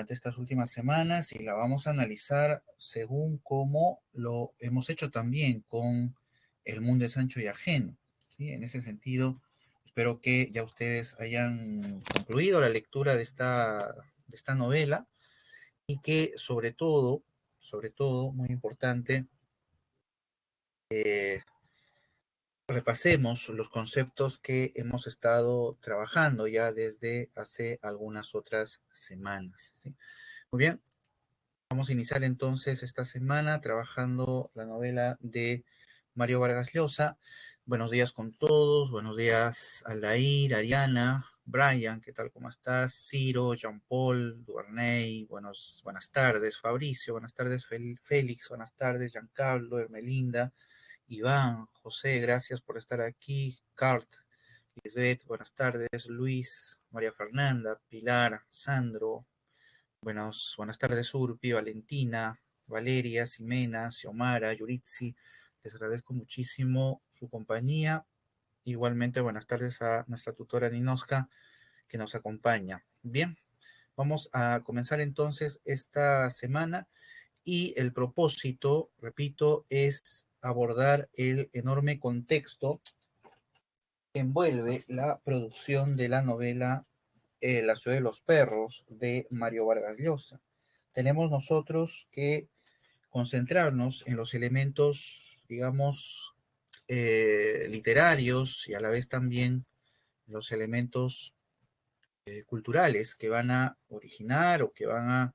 durante estas últimas semanas y la vamos a analizar según cómo lo hemos hecho también con El mundo es ancho y ajeno, ¿sí? En ese sentido, espero que ya ustedes hayan concluido la lectura de esta novela y que sobre todo, muy importante, repasemos los conceptos que hemos estado trabajando ya desde hace algunas otras semanas, ¿sí? Muy bien, vamos a iniciar entonces esta semana trabajando la novela de Mario Vargas Llosa. Buenos días con todos, buenos días Aldair, Ariana, Brian, ¿qué tal? ¿Cómo estás? Ciro, Jean-Paul, Duarney, buenas tardes, Fabricio, buenas tardes, Félix, buenas tardes, Giancarlo, Hermelinda, Iván, José, gracias por estar aquí, Cart, Lisbeth, buenas tardes, Luis, María Fernanda, Pilar, Sandro, buenas tardes, Urpi, Valentina, Valeria, Ximena, Xiomara, Yuritsi. Les agradezco muchísimo su compañía. Igualmente, buenas tardes a nuestra tutora Ninoska que nos acompaña. Bien, vamos a comenzar entonces esta semana y el propósito, repito, es abordar el enorme contexto que envuelve la producción de la novela La ciudad de los perros de Mario Vargas Llosa. Tenemos nosotros que concentrarnos en los elementos, digamos, literarios y a la vez también los elementos culturales que van a originar o que van a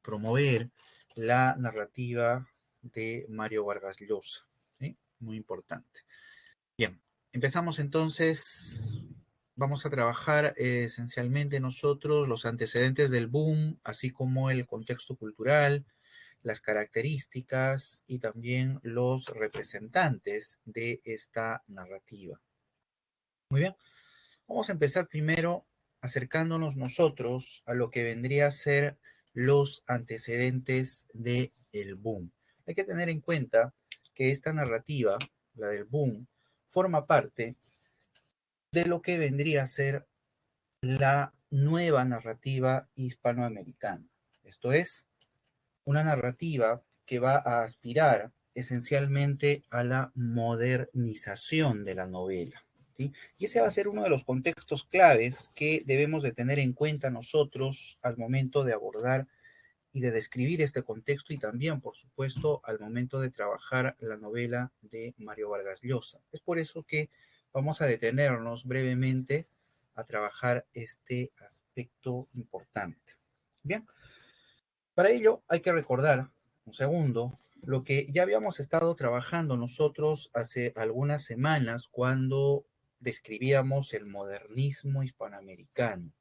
promover la narrativa de Mario Vargas Llosa, ¿sí? Muy importante. Bien, empezamos entonces. Vamos a trabajar esencialmente nosotros los antecedentes del boom, así como el contexto cultural, las características y también los representantes de esta narrativa. Muy bien, vamos a empezar primero acercándonos nosotros a lo que vendría a ser los antecedentes del boom. Hay que tener en cuenta que esta narrativa, la del boom, forma parte de lo que vendría a ser la nueva narrativa hispanoamericana. Esto es, una narrativa que va a aspirar esencialmente a la modernización de la novela, ¿sí? Y ese va a ser uno de los contextos claves que debemos de tener en cuenta nosotros al momento de abordar y de describir este contexto y también, por supuesto, al momento de trabajar la novela de Mario Vargas Llosa. Es por eso que vamos a detenernos brevemente a trabajar este aspecto importante. Bien, para ello hay que recordar, un segundo, lo que ya habíamos estado trabajando nosotros hace algunas semanas cuando describíamos el modernismo hispanoamericano.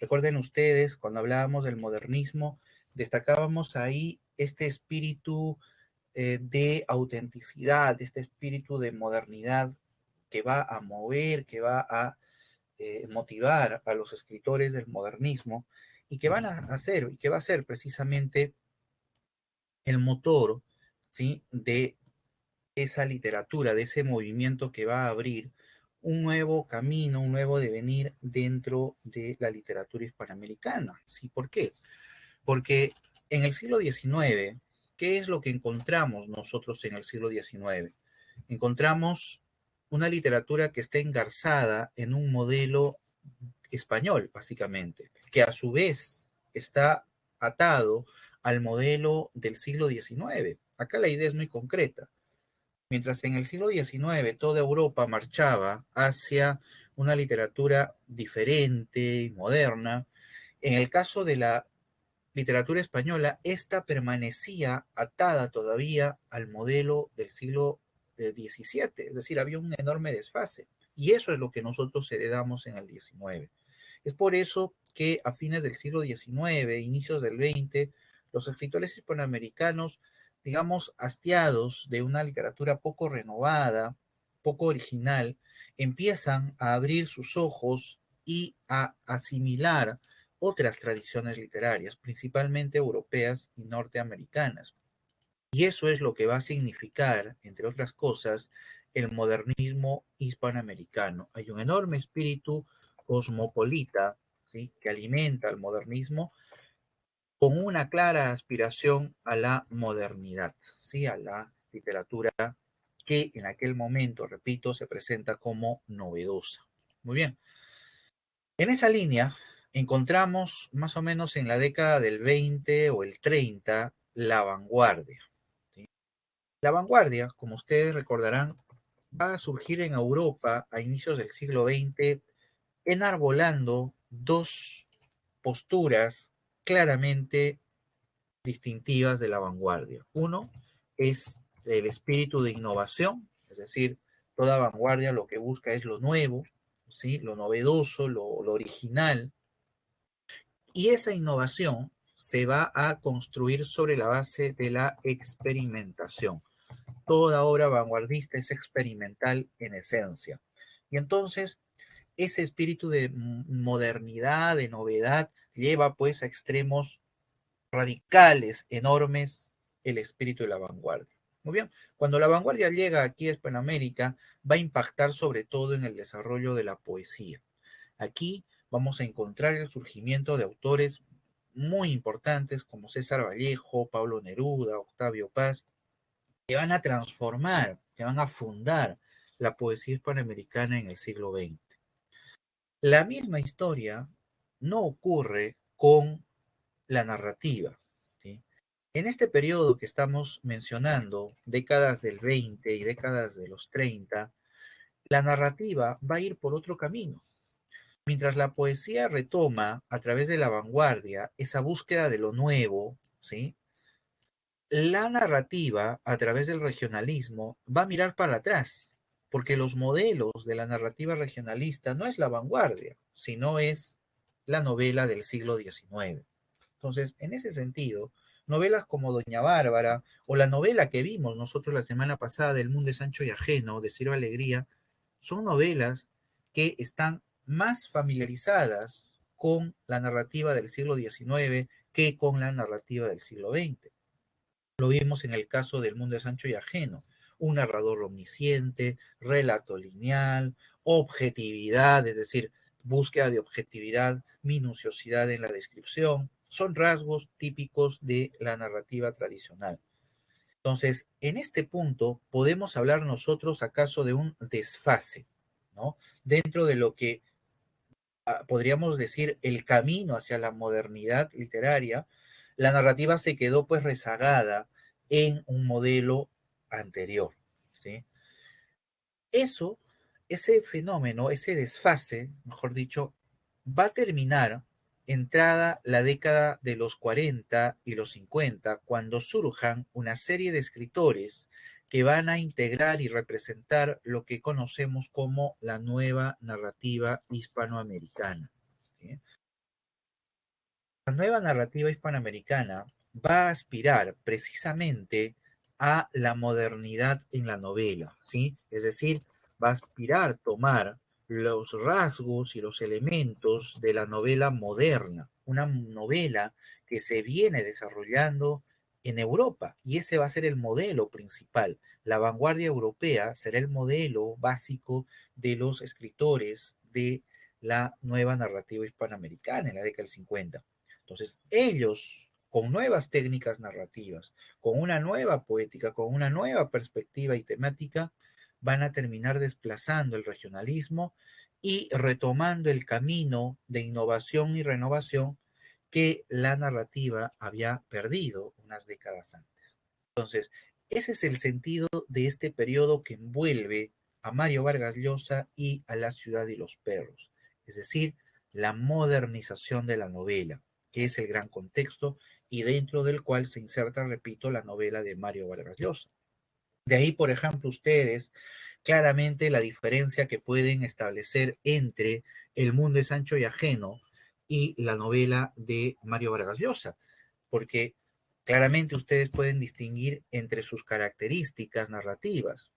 Recuerden ustedes, cuando hablábamos del modernismo, destacábamos ahí este espíritu de autenticidad, este espíritu de modernidad que va a mover, que va a motivar a los escritores del modernismo y que van a hacer, y que va a ser precisamente el motor, ¿sí? De esa literatura, de ese movimiento que va a abrir un nuevo camino, un nuevo devenir dentro de la literatura hispanoamericana. ¿Sí? ¿Por qué? Porque en el siglo XIX, ¿qué es lo que encontramos nosotros en el siglo XIX? Encontramos una literatura que está engarzada en un modelo español, básicamente, que a su vez está atado al modelo del siglo XIX. Acá la idea es muy concreta. Mientras en el siglo XIX toda Europa marchaba hacia una literatura diferente y moderna, en el caso de la literatura española, esta permanecía atada todavía al modelo del siglo XVII, es decir, había un enorme desfase. Y eso es lo que nosotros heredamos en el XIX. Es por eso que a fines del siglo XIX, inicios del XX, los escritores hispanoamericanos, digamos, hastiados de una literatura poco renovada, poco original, empiezan a abrir sus ojos y a asimilar otras tradiciones literarias, principalmente europeas y norteamericanas. Y eso es lo que va a significar, entre otras cosas, el modernismo hispanoamericano. Hay un enorme espíritu cosmopolita, ¿sí?, que alimenta al modernismo con una clara aspiración a la modernidad, ¿sí?, a la literatura que en aquel momento, repito, se presenta como novedosa. Muy bien. En esa línea encontramos más o menos en la década del 20 o el 30 la vanguardia, ¿sí? La vanguardia, como ustedes recordarán, va a surgir en Europa a inicios del siglo XX enarbolando dos posturas claramente distintivas de la vanguardia. Uno es el espíritu de innovación, es decir, toda vanguardia lo que busca es lo nuevo, ¿sí?, lo novedoso, lo original, y esa innovación se va a construir sobre la base de la experimentación. Toda obra vanguardista es experimental en esencia. Y entonces, ese espíritu de modernidad, de novedad, lleva pues a extremos radicales, enormes, el espíritu de la vanguardia. Muy bien, cuando la vanguardia llega aquí a Hispanoamérica, va a impactar sobre todo en el desarrollo de la poesía. Aquí vamos a encontrar el surgimiento de autores muy importantes como César Vallejo, Pablo Neruda, Octavio Paz, que van a transformar, que van a fundar la poesía hispanoamericana en el siglo XX. La misma historia no ocurre con la narrativa, ¿sí? En este periodo que estamos mencionando, décadas del 20 y décadas de los 30, la narrativa va a ir por otro camino. Mientras la poesía retoma a través de la vanguardia esa búsqueda de lo nuevo, ¿sí?, la narrativa a través del regionalismo va a mirar para atrás, porque los modelos de la narrativa regionalista no es la vanguardia, sino es la novela del siglo XIX. Entonces, en ese sentido, novelas como Doña Bárbara o la novela que vimos nosotros la semana pasada, El mundo es ancho y ajeno, de Ciro Alegría, son novelas que están más familiarizadas con la narrativa del siglo XIX que con la narrativa del siglo XX. Lo vimos en el caso del mundo es ancho y ajeno. Un narrador omnisciente, relato lineal, objetividad, es decir, búsqueda de objetividad, minuciosidad en la descripción, son rasgos típicos de la narrativa tradicional. Entonces, en este punto podemos hablar nosotros acaso de un desfase, ¿no?, dentro de lo que podríamos decir el camino hacia la modernidad literaria. La narrativa se quedó pues rezagada en un modelo anterior, ¿sí? Eso, ese fenómeno, ese desfase, mejor dicho, va a terminar entrada la década de los 40 y los 50, cuando surjan una serie de escritores que van a integrar y representar lo que conocemos como la nueva narrativa hispanoamericana, ¿sí? La nueva narrativa hispanoamericana va a aspirar precisamente a la modernidad en la novela, ¿sí? Es decir, va a aspirar a tomar los rasgos y los elementos de la novela moderna, una novela que se viene desarrollando en Europa, y ese va a ser el modelo principal. La vanguardia europea será el modelo básico de los escritores de la nueva narrativa hispanoamericana en la década del 50. Entonces, ellos, con nuevas técnicas narrativas, con una nueva poética, con una nueva perspectiva y temática, van a terminar desplazando el regionalismo y retomando el camino de innovación y renovación que la narrativa había perdido unas décadas antes. Entonces, ese es el sentido de este periodo que envuelve a Mario Vargas Llosa y a La ciudad y los perros, es decir, la modernización de la novela, que es el gran contexto y dentro del cual se inserta, repito, la novela de Mario Vargas Llosa. De ahí, por ejemplo, ustedes claramente la diferencia que pueden establecer entre El mundo es ancho y ajeno y la novela de Mario Vargas Llosa, porque claramente ustedes pueden distinguir entre sus características narrativas.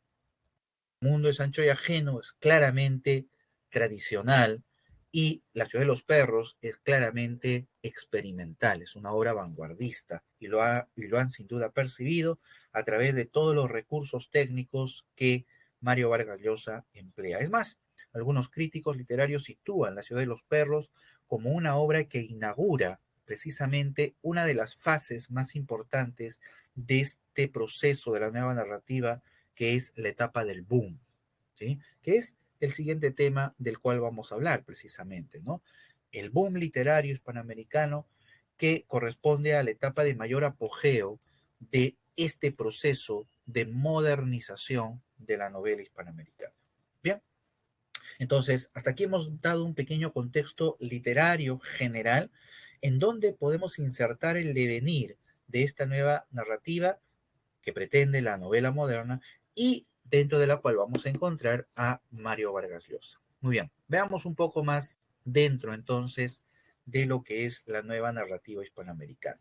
El mundo es ancho y ajeno es claramente tradicional y La ciudad de los perros es claramente experimental, es una obra vanguardista y lo han sin duda percibido a través de todos los recursos técnicos que Mario Vargas Llosa emplea. Es más, algunos críticos literarios sitúan La ciudad de los perros como una obra que inaugura precisamente una de las fases más importantes de este proceso de la nueva narrativa, que es la etapa del boom, ¿sí? Que es el siguiente tema del cual vamos a hablar precisamente, ¿no? El boom literario hispanoamericano, que corresponde a la etapa de mayor apogeo de este proceso de modernización de la novela hispanoamericana. Bien, entonces, hasta aquí hemos dado un pequeño contexto literario general en donde podemos insertar el devenir de esta nueva narrativa que pretende la novela moderna y dentro de la cual vamos a encontrar a Mario Vargas Llosa. Muy bien, veamos un poco más dentro entonces de lo que es la nueva narrativa hispanoamericana.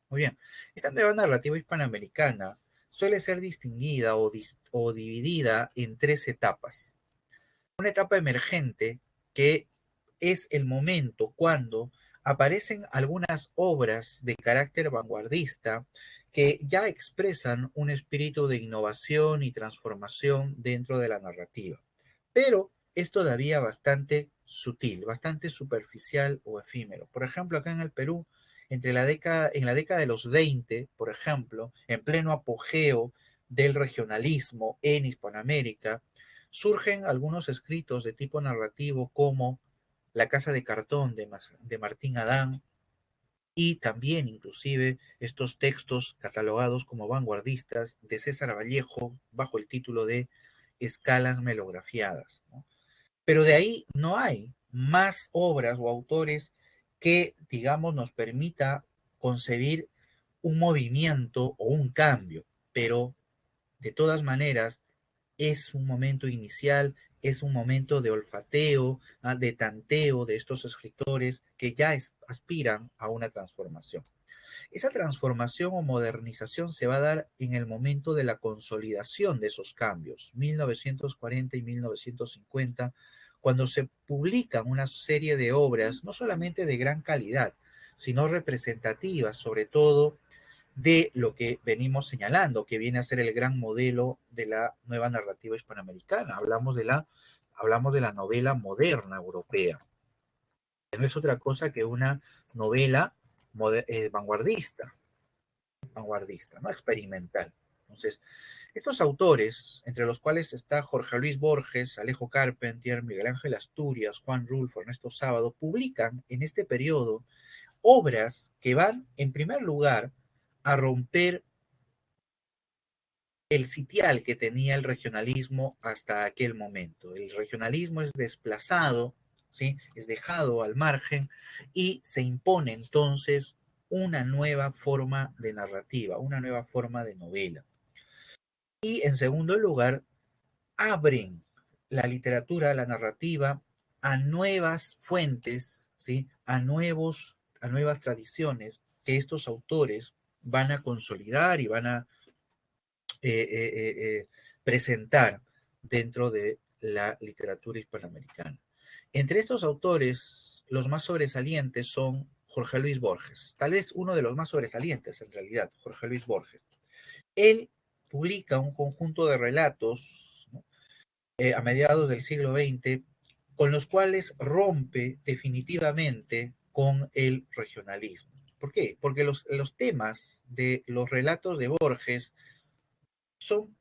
Muy bien, esta nueva narrativa hispanoamericana suele ser distinguida o dividida en tres etapas. Una etapa emergente, que es el momento cuando aparecen algunas obras de carácter vanguardista que ya expresan un espíritu de innovación y transformación dentro de la narrativa. Pero es todavía bastante sutil, bastante superficial o efímero. Por ejemplo, acá en el Perú, en la década de los 20, por ejemplo, en pleno apogeo del regionalismo en Hispanoamérica, surgen algunos escritos de tipo narrativo como La casa de cartón de Martín Adán, y también inclusive estos textos catalogados como vanguardistas de César Vallejo bajo el título de Escalas melografiadas, ¿no? Pero de ahí no hay más obras o autores que, digamos, nos permita concebir un movimiento o un cambio, pero de todas maneras es un momento inicial, es un momento de olfateo, de tanteo de estos escritores que ya aspiran a una transformación. Esa transformación o modernización se va a dar en el momento de la consolidación de esos cambios, 1940 y 1950, cuando se publican una serie de obras, no solamente de gran calidad, sino representativas, sobre todo de lo que venimos señalando, que viene a ser el gran modelo de la nueva narrativa hispanoamericana. Hablamos de la novela moderna europea, que no es otra cosa que una novela vanguardista, ¿no? Experimental. Entonces, estos autores, entre los cuales está Jorge Luis Borges, Alejo Carpentier, Miguel Ángel Asturias, Juan Rulfo, Ernesto Sábado, publican en este periodo obras que van, en primer lugar, a romper el sitial que tenía el regionalismo hasta aquel momento. El regionalismo es desplazado, ¿sí? Es dejado al margen y se impone entonces una nueva forma de narrativa, una nueva forma de novela. Y en segundo lugar, abren la literatura, la narrativa, a nuevas fuentes, ¿sí? A nuevas tradiciones que estos autores van a consolidar y van a presentar dentro de la literatura hispanoamericana. Entre estos autores, los más sobresalientes son Jorge Luis Borges, tal vez uno de los más sobresalientes en realidad, Jorge Luis Borges. Él publica un conjunto de relatos, ¿no? A mediados del siglo XX, con los cuales rompe definitivamente con el regionalismo. ¿Por qué? Porque los temas de los relatos de Borges son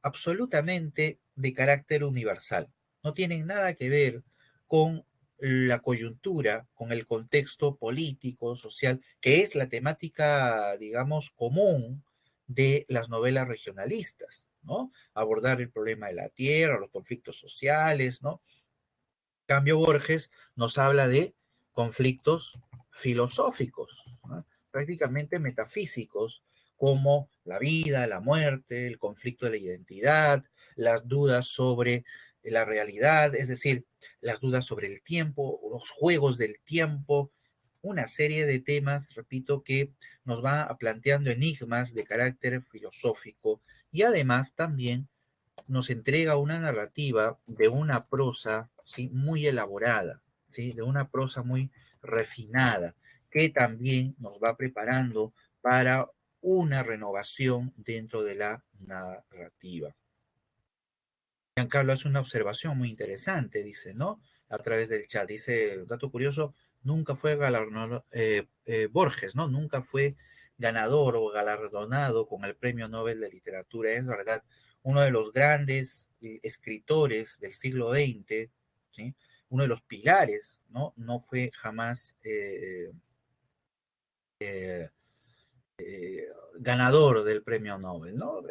absolutamente de carácter universal. No tienen nada que ver con la coyuntura, con el contexto político, social, que es la temática, digamos, común de las novelas regionalistas, ¿no? Abordar el problema de la tierra, los conflictos sociales, ¿no? En cambio, Borges nos habla de conflictos filosóficos, ¿no? Prácticamente metafísicos, como la vida, la muerte, el conflicto de la identidad, las dudas sobre la realidad, es decir, las dudas sobre el tiempo, los juegos del tiempo, una serie de temas, repito, que nos va planteando enigmas de carácter filosófico y además también nos entrega una narrativa de una prosa, ¿sí? Muy elaborada, ¿sí? De una prosa muy refinada, que también nos va preparando para una renovación dentro de la narrativa. Giancarlo hace una observación muy interesante, dice, ¿no? A través del chat. Dice, dato curioso, nunca fue galardonado, Borges, ¿no? Nunca fue ganador o galardonado con el Premio Nobel de Literatura. Es verdad, uno de los grandes escritores del siglo XX, ¿sí? Uno de los pilares, ¿no? No fue jamás eh, ganador del premio Nobel, ¿no?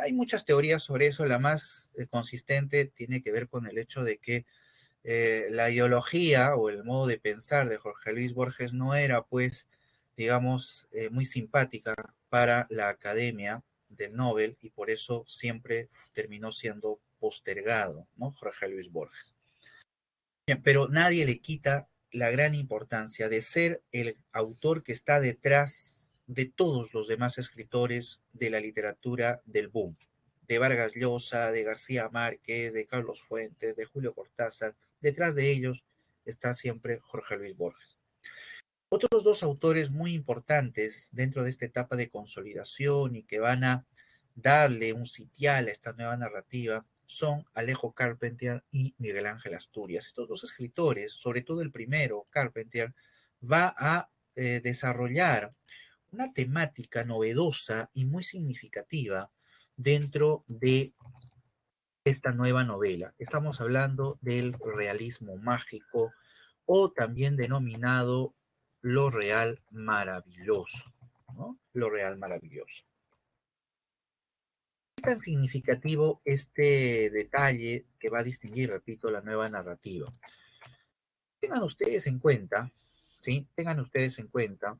Hay muchas teorías sobre eso, la más consistente tiene que ver con el hecho de que la ideología o el modo de pensar de Jorge Luis Borges no era, pues, digamos, muy simpática para la academia del Nobel y por eso siempre terminó siendo postergado, ¿no? Jorge Luis Borges. Bien, pero nadie le quita la gran importancia de ser el autor que está detrás de todos los demás escritores de la literatura del boom, de Vargas Llosa, de García Márquez, de Carlos Fuentes, de Julio Cortázar. Detrás de ellos está siempre Jorge Luis Borges. Otros dos autores muy importantes dentro de esta etapa de consolidación y que van a darle un sitial a esta nueva narrativa son Alejo Carpentier y Miguel Ángel Asturias. Estos dos escritores, sobre todo el primero, Carpentier, va a desarrollar una temática novedosa y muy significativa dentro de esta nueva novela. Estamos hablando del realismo mágico o también denominado lo real maravilloso, ¿no? Lo real maravilloso. Es tan significativo este detalle que va a distinguir, repito, la nueva narrativa. Tengan ustedes en cuenta, ¿sí? Tengan ustedes en cuenta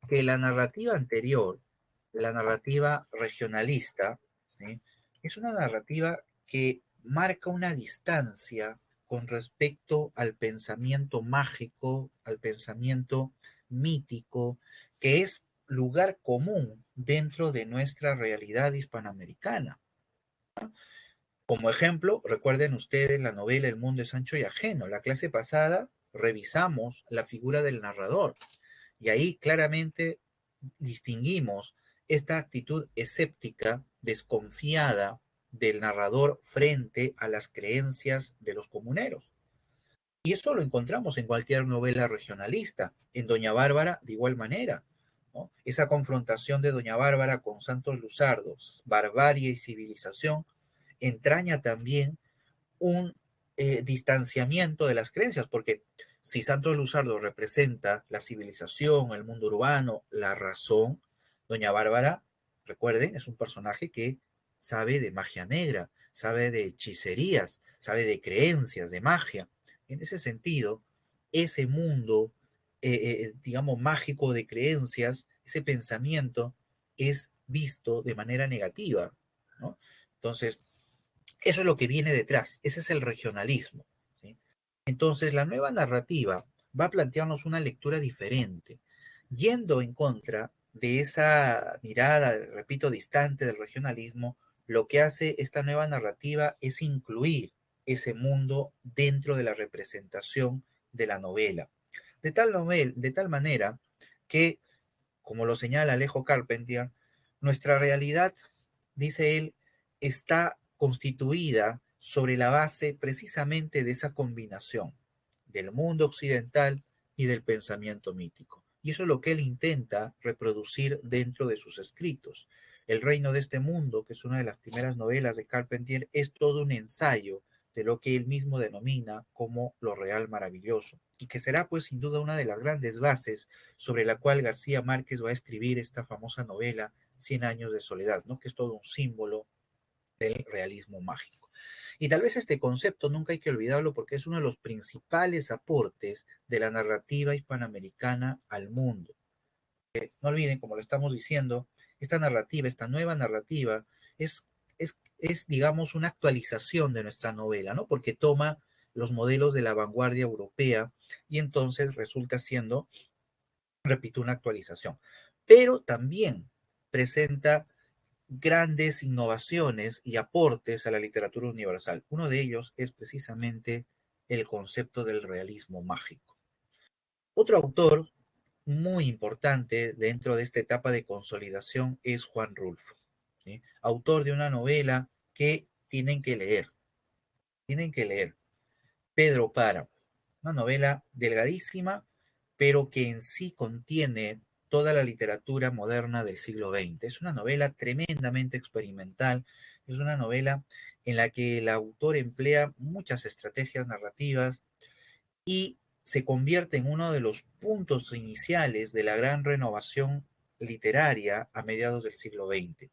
que la narrativa anterior, la narrativa regionalista, ¿sí? Es una narrativa que marca una distancia con respecto al pensamiento mágico, al pensamiento mítico, que es lugar común dentro de nuestra realidad hispanoamericana. Como ejemplo, recuerden ustedes la novela El mundo es ancho y ajeno. La clase pasada revisamos la figura del narrador y ahí claramente distinguimos esta actitud escéptica, desconfiada del narrador frente a las creencias de los comuneros. Y eso lo encontramos en cualquier novela regionalista, en Doña Bárbara de igual manera, ¿no? Esa confrontación de Doña Bárbara con Santos Luzardos, barbarie y civilización, entraña también un distanciamiento de las creencias, porque si Santos Luzardo representa la civilización, el mundo urbano, la razón, Doña Bárbara, recuerden, es un personaje que sabe de magia negra, sabe de hechicerías, sabe de creencias, de magia. En ese sentido, ese mundo, digamos, mágico de creencias, ese pensamiento es visto de manera negativa, ¿no? Entonces, eso es lo que viene detrás, ese es el regionalismo, ¿sí? Entonces, la nueva narrativa va a plantearnos una lectura diferente, yendo en contra de esa mirada, repito, distante del regionalismo. Lo que hace esta nueva narrativa es incluir ese mundo dentro de la representación de la novela. De tal manera que, como lo señala Alejo Carpentier, nuestra realidad, dice él, está constituida sobre la base precisamente de esa combinación del mundo occidental y del pensamiento mítico. Y eso es lo que él intenta reproducir dentro de sus escritos. El reino de este mundo, que es una de las primeras novelas de Carpentier, es todo un ensayo de lo que él mismo denomina como lo real maravilloso, y que será pues sin duda una de las grandes bases sobre la cual García Márquez va a escribir esta famosa novela Cien años de soledad, ¿no? Que es todo un símbolo del realismo mágico. Y tal vez este concepto nunca hay que olvidarlo porque es uno de los principales aportes de la narrativa hispanoamericana al mundo. No olviden, como lo estamos diciendo, esta narrativa, esta nueva narrativa, digamos, una actualización de nuestra novela, ¿no? Porque toma los modelos de la vanguardia europea y entonces resulta siendo, repito, una actualización. Pero también presenta grandes innovaciones y aportes a la literatura universal. Uno de ellos es precisamente el concepto del realismo mágico. Otro autor muy importante dentro de esta etapa de consolidación es Juan Rulfo, ¿sí? Autor de una novela que tienen que leer. tienen que leer Pedro Páramo, una novela delgadísima, pero que en sí contiene toda la literatura moderna del siglo XX. Es una novela tremendamente experimental, es una novela en la que el autor emplea muchas estrategias narrativas y se convierte en uno de los puntos iniciales de la gran renovación literaria a mediados del siglo XX.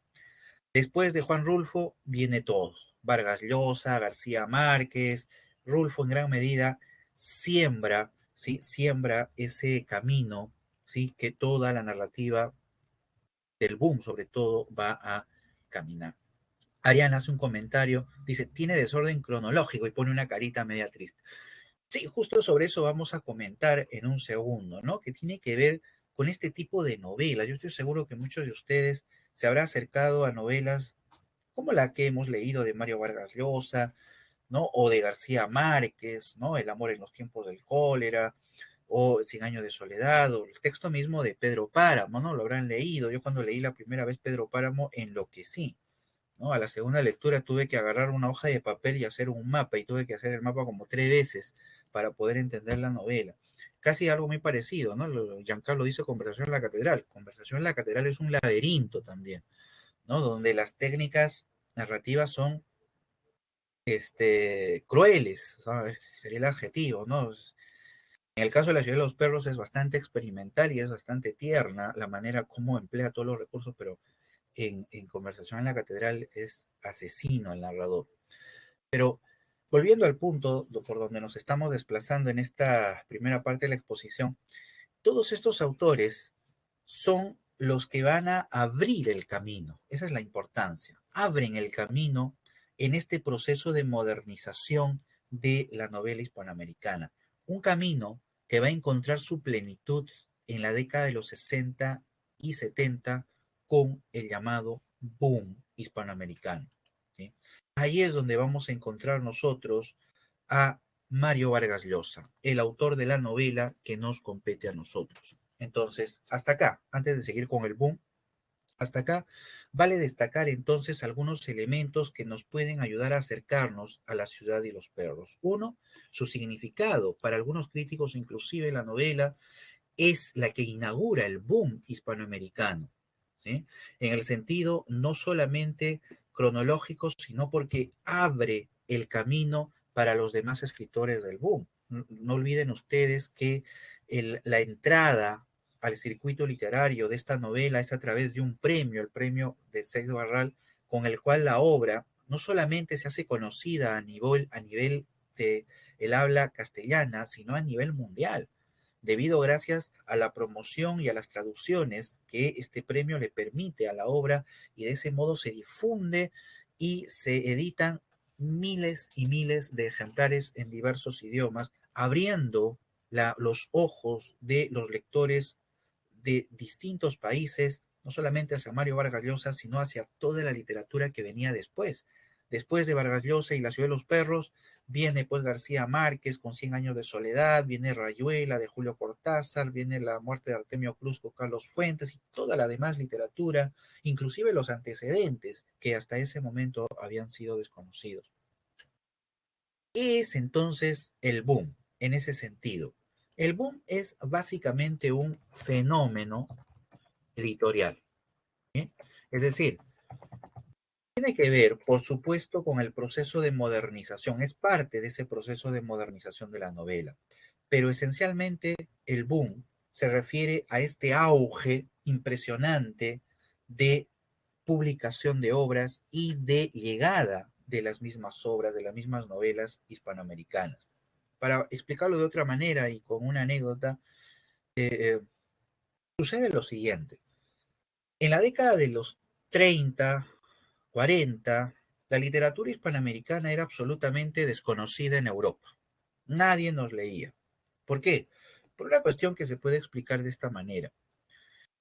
Después de Juan Rulfo viene todo. Vargas Llosa, García Márquez, Rulfo en gran medida siembra, ¿sí? Siembra ese camino, ¿sí? Que toda la narrativa del boom, sobre todo, va a caminar. Ariana hace un comentario, dice, tiene desorden cronológico y pone una carita media triste. Sí, justo sobre eso vamos a comentar en un segundo, ¿no? Que tiene que ver con este tipo de novelas. Yo estoy seguro que muchos de ustedes se habrán acercado a novelas como la que hemos leído de Mario Vargas Llosa, ¿no? O de García Márquez, ¿no? El amor en los tiempos del cólera, o Cien años de soledad, o el texto mismo de Pedro Páramo, ¿no? Lo habrán leído. Yo cuando leí la primera vez Pedro Páramo enloquecí, ¿no? A la segunda lectura tuve que agarrar una hoja de papel y hacer un mapa, y tuve que hacer el mapa como 3 veces para poder entender la novela. Casi algo muy parecido, ¿no? Giancarlo dice Conversación en la Catedral. Conversación en la Catedral es un laberinto también, ¿no? Donde las técnicas narrativas son crueles, ¿sabes? Sería el adjetivo, ¿no? En el caso de la ciudad de los perros es bastante experimental y es bastante tierna la manera como emplea todos los recursos, pero en Conversación en la Catedral es asesino el narrador. Pero volviendo al punto por donde nos estamos desplazando en esta primera parte de la exposición, todos estos autores son los que van a abrir el camino. Esa es la importancia. Abren el camino en este proceso de modernización de la novela hispanoamericana. Un camino que va a encontrar su plenitud en la década de los 60 y 70 con el llamado boom hispanoamericano, ¿sí? Ahí es donde vamos a encontrar nosotros a Mario Vargas Llosa, el autor de la novela que nos compete a nosotros. Entonces, hasta acá, antes de seguir con el boom, hasta acá, vale destacar entonces algunos elementos que nos pueden ayudar a acercarnos a la ciudad y los perros. Uno, su significado. Para algunos críticos, inclusive la novela es la que inaugura el boom hispanoamericano, ¿sí? En el sentido no solamente cronológico, sino porque abre el camino para los demás escritores del boom. No olviden ustedes que la entrada al circuito literario de esta novela es a través de un premio, el premio de Seix Barral, con el cual la obra no solamente se hace conocida a nivel de el habla castellana, sino a nivel mundial, debido gracias a la promoción y a las traducciones que este premio le permite a la obra, y de ese modo se difunde y se editan miles y miles de ejemplares en diversos idiomas, abriendo los ojos de los lectores de distintos países, no solamente hacia Mario Vargas Llosa, sino hacia toda la literatura que venía después. Después de Vargas Llosa y La ciudad de los perros, viene pues García Márquez con Cien años de soledad, viene Rayuela de Julio Cortázar, viene La muerte de Artemio Cruz con Carlos Fuentes y toda la demás literatura, inclusive los antecedentes que hasta ese momento habían sido desconocidos. Es entonces el boom en ese sentido. El boom es básicamente un fenómeno editorial, ¿sí? Es decir, tiene que ver, por supuesto, con el proceso de modernización, es parte de ese proceso de modernización de la novela, pero esencialmente el boom se refiere a este auge impresionante de publicación de obras y de llegada de las mismas obras, de las mismas novelas hispanoamericanas. Para explicarlo de otra manera y con una anécdota, sucede lo siguiente. En la década de los 30, 40, la literatura hispanoamericana era absolutamente desconocida en Europa. Nadie nos leía. ¿Por qué? Por una cuestión que se puede explicar de esta manera.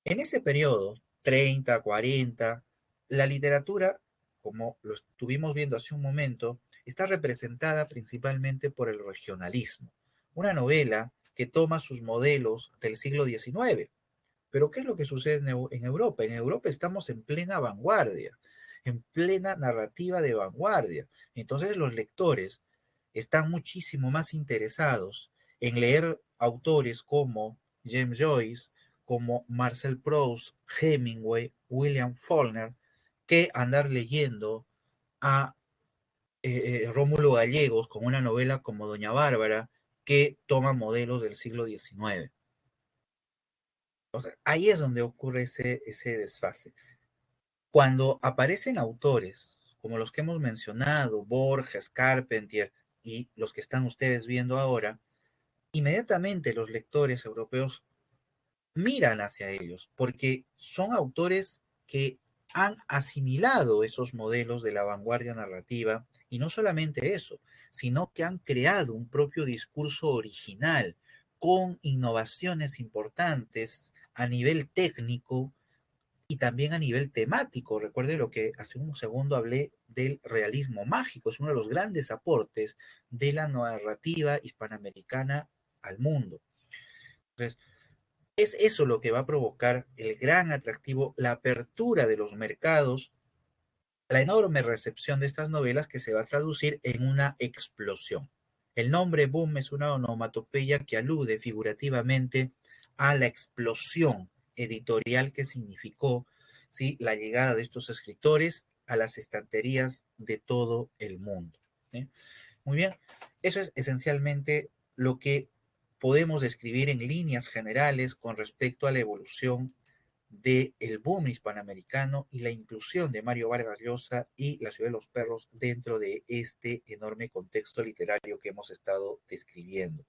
En ese periodo, 30, 40, la literatura, como lo estuvimos viendo hace un momento, está representada principalmente por el regionalismo, una novela que toma sus modelos del siglo XIX. Pero ¿qué es lo que sucede en Europa? En Europa estamos en plena vanguardia, en plena narrativa de vanguardia. Entonces los lectores están muchísimo más interesados en leer autores como James Joyce, como Marcel Proust, Hemingway, William Faulkner, que andar leyendo a Rómulo Gallegos con una novela como Doña Bárbara, que toma modelos del siglo XIX. O sea, ahí es donde ocurre ese desfase. Cuando aparecen autores como los que hemos mencionado, Borges, Carpentier y los que están ustedes viendo ahora, inmediatamente los lectores europeos miran hacia ellos, porque son autores que han asimilado esos modelos de la vanguardia narrativa, y no solamente eso, sino que han creado un propio discurso original con innovaciones importantes a nivel técnico y también a nivel temático. Recuerde lo que hace un segundo hablé del realismo mágico, es uno de los grandes aportes de la narrativa hispanoamericana al mundo. Entonces, es eso lo que va a provocar el gran atractivo, la apertura de los mercados, la enorme recepción de estas novelas que se va a traducir en una explosión. El nombre boom es una onomatopeya que alude figurativamente a la explosión editorial que significó, ¿sí?, la llegada de estos escritores a las estanterías de todo el mundo, ¿sí? Muy bien, eso es esencialmente lo que podemos describir en líneas generales con respecto a la evolución del boom hispanoamericano y la inclusión de Mario Vargas Llosa y La ciudad de los perros dentro de este enorme contexto literario que hemos estado describiendo.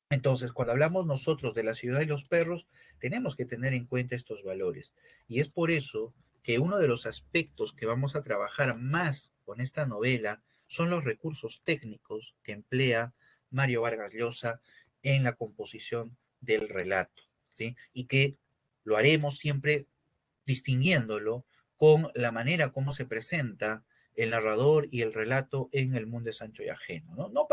Entonces, cuando hablamos nosotros de La ciudad de los perros, tenemos que tener en cuenta estos valores. Y es por eso que uno de los aspectos que vamos a trabajar más con esta novela son los recursos técnicos que emplea Mario Vargas Llosa en la composición del relato, ¿sí? Y que lo haremos siempre distinguiéndolo con la manera como se presenta el narrador y el relato en El mundo de Sancho y ajeno, ¿no? No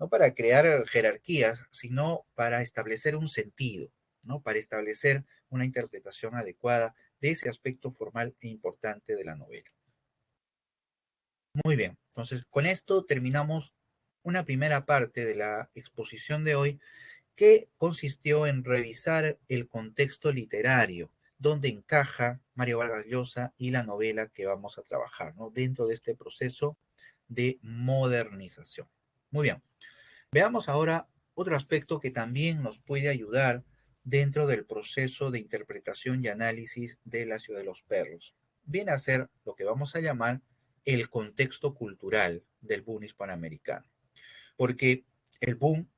para crear jerarquías, sino para establecer un sentido, ¿no? Para establecer una interpretación adecuada de ese aspecto formal e importante de la novela. Muy bien, entonces con esto terminamos una primera parte de la exposición de hoy, que consistió en revisar el contexto literario donde encaja Mario Vargas Llosa y la novela que vamos a trabajar, ¿no?, dentro de este proceso de modernización. Muy bien, veamos ahora otro aspecto que también nos puede ayudar dentro del proceso de interpretación y análisis de La ciudad de los perros. Viene a ser lo que vamos a llamar el contexto cultural del boom hispanoamericano, porque el boom,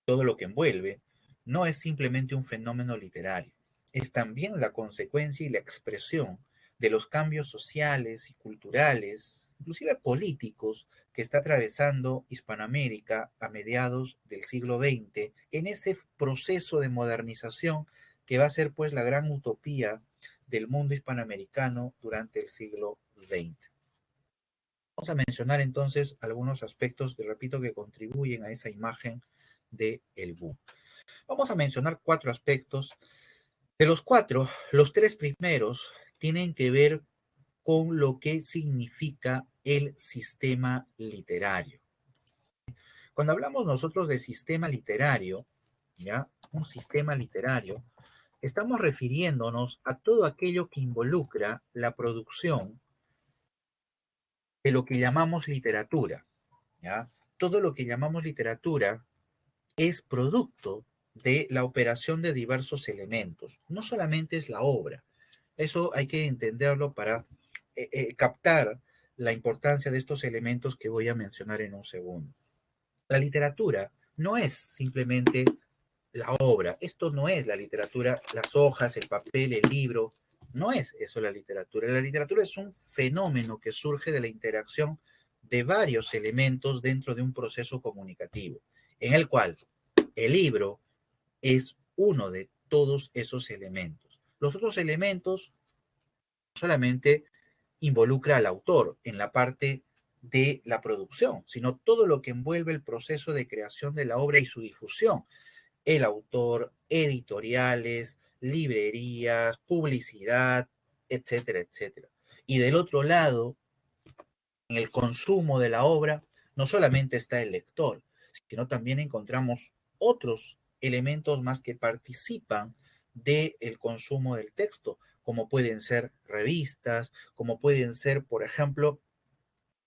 todo lo que envuelve, no es simplemente un fenómeno literario, es también la consecuencia y la expresión de los cambios sociales y culturales, inclusive políticos, que está atravesando Hispanoamérica a mediados del siglo XX, en ese proceso de modernización que va a ser pues la gran utopía del mundo hispanoamericano durante el siglo XX. Vamos a mencionar entonces algunos aspectos, repito, que contribuyen a esa imagen de el boom. Vamos a mencionar 4 aspectos. De los 4, los 3 primeros tienen que ver con lo que significa el sistema literario. Cuando hablamos nosotros de sistema literario, ¿ya? Un sistema literario, estamos refiriéndonos a todo aquello que involucra la producción de lo que llamamos literatura, ¿ya? Todo lo que llamamos literatura es producto de la operación de diversos elementos. No solamente es la obra. Eso hay que entenderlo para captar la importancia de estos elementos que voy a mencionar en un segundo. La literatura no es simplemente la obra. Esto no es la literatura, las hojas, el papel, el libro. No es eso la literatura. La literatura es un fenómeno que surge de la interacción de varios elementos dentro de un proceso comunicativo, en el cual el libro es uno de todos esos elementos. Los otros elementos solamente involucra al autor en la parte de la producción, sino todo lo que envuelve el proceso de creación de la obra y su difusión. El autor, editoriales, librerías, publicidad, etcétera, etcétera. Y del otro lado, en el consumo de la obra, no solamente está el lector, sino también encontramos otros elementos más que participan del consumo del texto, como pueden ser revistas, como pueden ser, por ejemplo,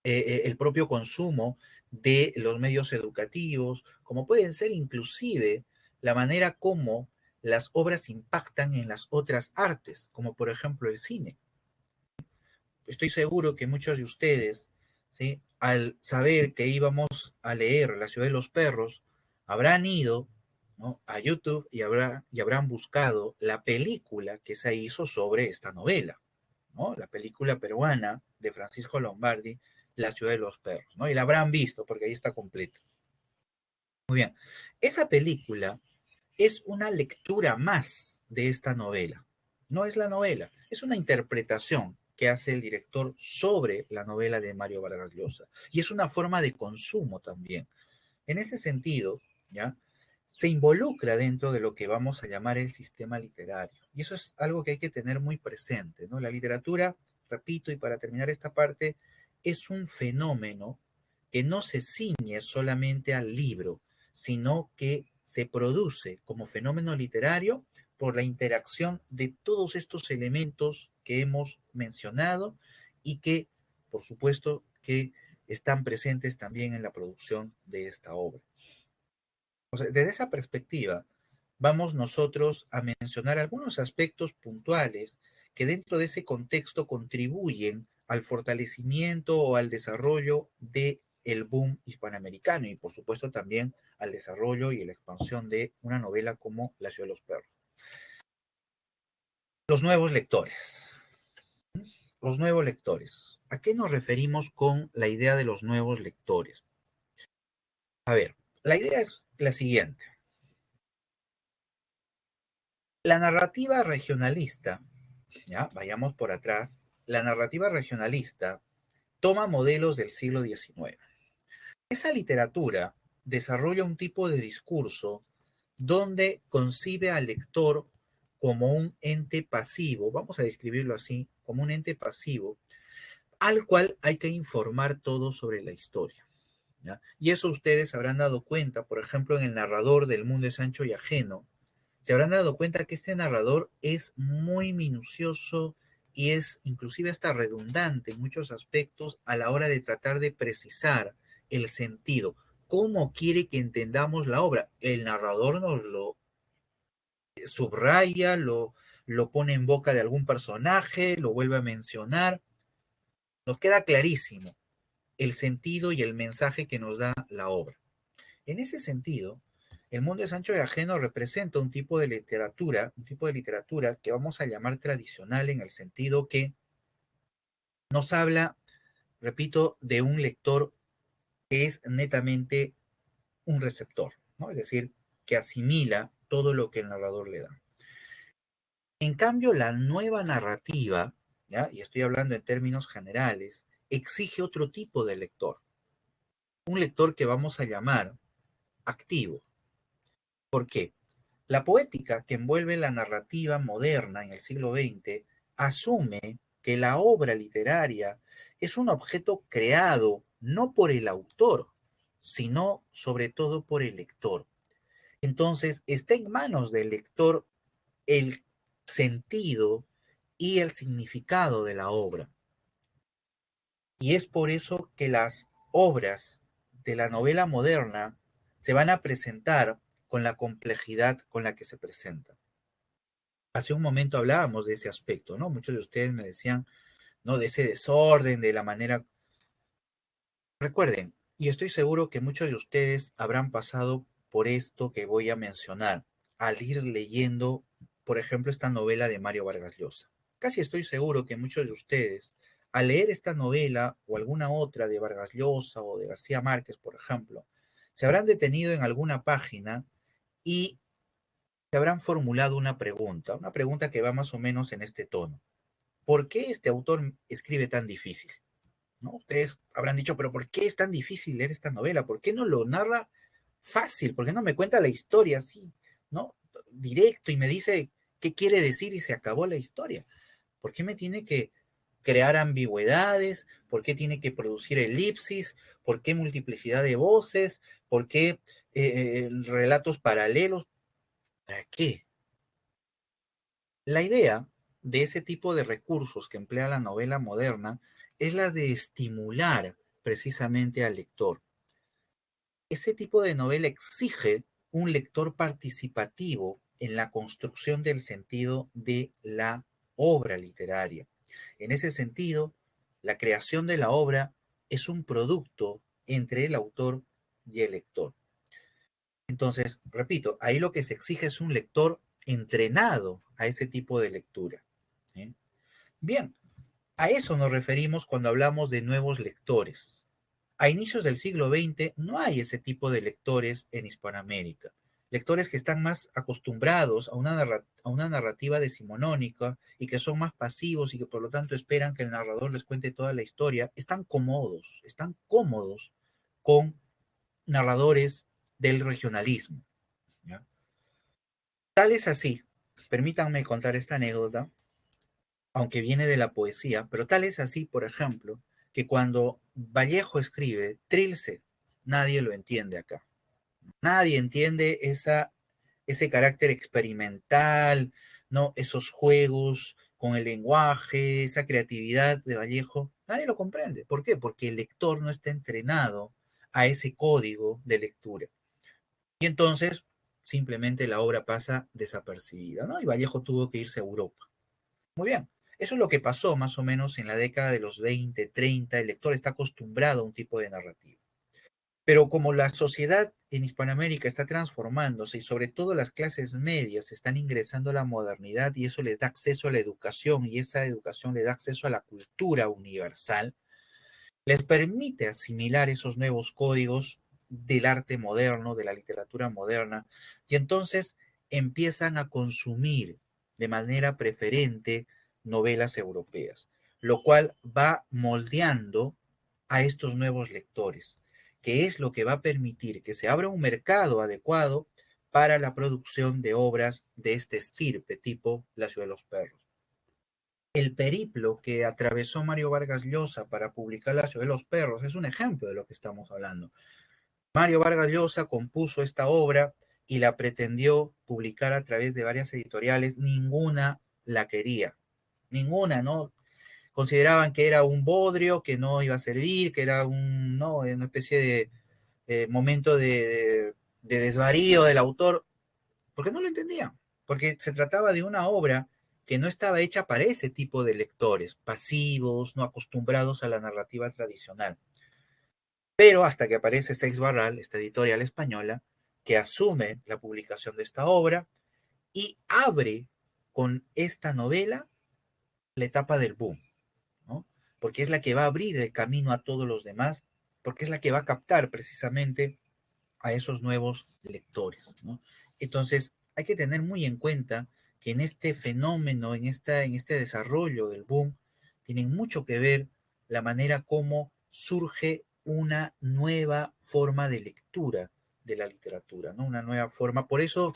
el propio consumo de los medios educativos, como pueden ser inclusive la manera como las obras impactan en las otras artes, como por ejemplo el cine. Estoy seguro que muchos de ustedes, ¿sí?, al saber que íbamos a leer La ciudad de los perros, habrán ido, ¿no?, a YouTube y habrán buscado la película que se hizo sobre esta novela, ¿no? La película peruana de Francisco Lombardi, La ciudad de los perros, ¿no? Y la habrán visto porque ahí está completa. Muy bien. Esa película es una lectura más de esta novela. No es la novela, es una interpretación que hace el director sobre la novela de Mario Vargas Llosa. Y es una forma de consumo también. En ese sentido, ¿ya?, se involucra dentro de lo que vamos a llamar el sistema literario. Y eso es algo que hay que tener muy presente, ¿no? La literatura, repito, y para terminar esta parte, es un fenómeno que no se ciñe solamente al libro, sino que se produce como fenómeno literario por la interacción de todos estos elementos que hemos mencionado y que, por supuesto, que están presentes también en la producción de esta obra. O sea, desde esa perspectiva, vamos nosotros a mencionar algunos aspectos puntuales que dentro de ese contexto contribuyen al fortalecimiento o al desarrollo de el boom hispanoamericano y por supuesto también al desarrollo y la expansión de una novela como La ciudad de los perros. Los nuevos lectores. Los nuevos lectores. ¿A qué nos referimos con la idea de los nuevos lectores? A ver, la idea es la siguiente. La narrativa regionalista, ya, vayamos por atrás, la narrativa regionalista toma modelos del siglo XIX. Esa literatura desarrolla un tipo de discurso donde concibe al lector como un ente pasivo, vamos a describirlo así, como un ente pasivo, al cual hay que informar todo sobre la historia, ¿ya? Y eso ustedes habrán dado cuenta, por ejemplo, en el narrador del Mundo es ancho y ajeno, se habrán dado cuenta que este narrador es muy minucioso y es inclusive hasta redundante en muchos aspectos a la hora de tratar de precisar el sentido. ¿Cómo quiere que entendamos la obra? El narrador nos lo subraya, lo pone en boca de algún personaje, lo vuelve a mencionar. Nos queda clarísimo el sentido y el mensaje que nos da la obra. En ese sentido, el mundo es ancho y ajeno representa un tipo de literatura que vamos a llamar tradicional en el sentido que nos habla, repito, de un lector que es netamente un receptor, ¿no? Es decir, que asimila todo lo que el narrador le da. En cambio, la nueva narrativa, ¿ya?, y estoy hablando en términos generales, exige otro tipo de lector, un lector que vamos a llamar activo. ¿Por qué? La poética que envuelve la narrativa moderna en el siglo XX asume que la obra literaria es un objeto creado no por el autor, sino sobre todo por el lector. Entonces, está en manos del lector el sentido y el significado de la obra. Y es por eso que las obras de la novela moderna se van a presentar con la complejidad con la que se presentan. Hace un momento hablábamos de ese aspecto, ¿no? Muchos de ustedes me decían, ¿no?, de ese desorden, de la manera. Recuerden, y estoy seguro que muchos de ustedes habrán pasado por esto que voy a mencionar al ir leyendo, por ejemplo, esta novela de Mario Vargas Llosa. Casi estoy seguro que muchos de ustedes, al leer esta novela o alguna otra de Vargas Llosa o de García Márquez, por ejemplo, se habrán detenido en alguna página y se habrán formulado una pregunta que va más o menos en este tono. ¿Por qué este autor escribe tan difícil? ¿No? Ustedes habrán dicho, pero ¿por qué es tan difícil leer esta novela? ¿Por qué no lo narra fácil? ¿Por qué no me cuenta la historia así, ¿no?, directo y me dice qué quiere decir y se acabó la historia? ¿Por qué me tiene que crear ambigüedades? ¿Por qué tiene que producir elipsis? ¿Por qué multiplicidad de voces? ¿Por qué relatos paralelos? ¿Para qué? La idea de ese tipo de recursos que emplea la novela moderna es la de estimular precisamente al lector. Ese tipo de novela exige un lector participativo en la construcción del sentido de la obra literaria. En ese sentido, la creación de la obra es un producto entre el autor y el lector. Entonces, repito, ahí lo que se exige es un lector entrenado a ese tipo de lectura. ¿Sí? Bien, a eso nos referimos cuando hablamos de nuevos lectores. A inicios del siglo XX no hay ese tipo de lectores en Hispanoamérica. Lectores que están más acostumbrados a una narrativa decimonónica y que son más pasivos y que por lo tanto esperan que el narrador les cuente toda la historia, están cómodos con narradores del regionalismo. ¿Ya? Tal es así, permítanme contar esta anécdota, aunque viene de la poesía, pero tal es así, por ejemplo, que cuando Vallejo escribe Trilce, nadie lo entiende acá. Nadie entiende ese carácter experimental, ¿no? Esos juegos con el lenguaje, esa creatividad de Vallejo. Nadie lo comprende. ¿Por qué? Porque el lector no está entrenado a ese código de lectura. Y entonces simplemente la obra pasa desapercibida, ¿no? Y Vallejo tuvo que irse a Europa. Muy bien. Eso es lo que pasó más o menos en la década de los 20, 30. El lector está acostumbrado a un tipo de narrativa. Pero como la sociedad en Hispanoamérica está transformándose y sobre todo las clases medias están ingresando a la modernidad y eso les da acceso a la educación y esa educación les da acceso a la cultura universal, les permite asimilar esos nuevos códigos del arte moderno, de la literatura moderna, y entonces empiezan a consumir de manera preferente novelas europeas, lo cual va moldeando a estos nuevos lectores, que es lo que va a permitir que se abra un mercado adecuado para la producción de obras de este estirpe, tipo La ciudad de los perros. El periplo que atravesó Mario Vargas Llosa para publicar La ciudad de los perros es un ejemplo de lo que estamos hablando. Mario Vargas Llosa compuso esta obra y la pretendió publicar a través de varias editoriales, ninguna la quería, ninguna, ¿no? Consideraban que era un bodrio, que no iba a servir, que era ¿no? Una especie de momento de desvarío del autor, porque no lo entendían, porque se trataba de una obra que no estaba hecha para ese tipo de lectores, pasivos, no acostumbrados a la narrativa tradicional. Pero hasta que aparece Seix Barral, esta editorial española, que asume la publicación de esta obra y abre con esta novela la etapa del boom, ¿no? Porque es la que va a abrir el camino a todos los demás, porque es la que va a captar precisamente a esos nuevos lectores, ¿no? Entonces, hay que tener muy en cuenta que en este fenómeno, en este desarrollo del boom, tienen mucho que ver la manera como surge una nueva forma de lectura de la literatura, ¿no? Una nueva forma. Por eso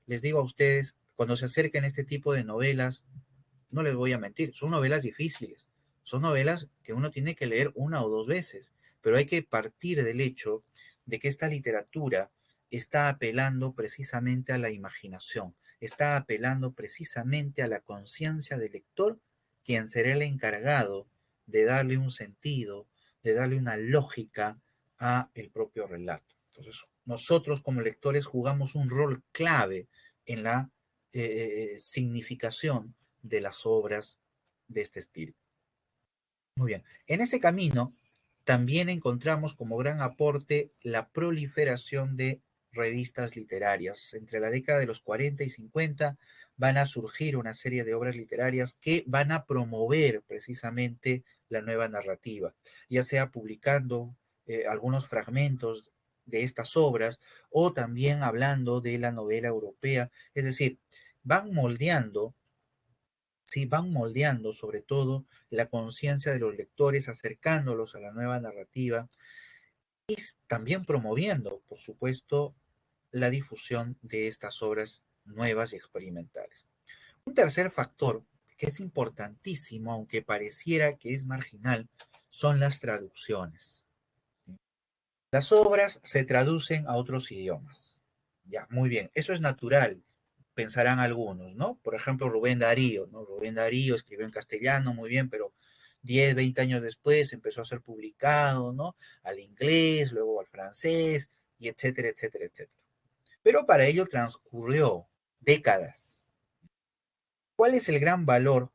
les digo a ustedes, cuando se acerquen a este tipo de novelas, no les voy a mentir, son novelas difíciles, son novelas que uno tiene que leer una o dos veces, pero hay que partir del hecho de que esta literatura está apelando precisamente a la imaginación, está apelando precisamente a la conciencia del lector, quien será el encargado de darle un sentido, de darle una lógica a el propio relato. Entonces, nosotros como lectores jugamos un rol clave en la significación de las obras de este estilo. Muy bien. En ese camino también encontramos como gran aporte la proliferación de revistas literarias. Entre la década de los 40 y 50 van a surgir una serie de obras literarias que van a promover precisamente la nueva narrativa, ya sea publicando algunos fragmentos de estas obras o también hablando de la novela europea. Es decir, van moldeando, sí, van moldeando sobre todo la conciencia de los lectores, acercándolos a la nueva narrativa y también promoviendo, por supuesto, la difusión de estas obras nuevas y experimentales. Un tercer factor que es importantísimo, aunque pareciera que es marginal, son las traducciones. Las obras se traducen a otros idiomas. Ya, muy bien, eso es natural, pensarán algunos, ¿no? Por ejemplo, Rubén Darío, ¿no? Rubén Darío escribió en castellano, muy bien, pero 10, 20 años después empezó a ser publicado, ¿no? Al inglés, luego al francés, y etcétera, etcétera, etcétera. Pero para ello transcurrió décadas. ¿Cuál es el gran valor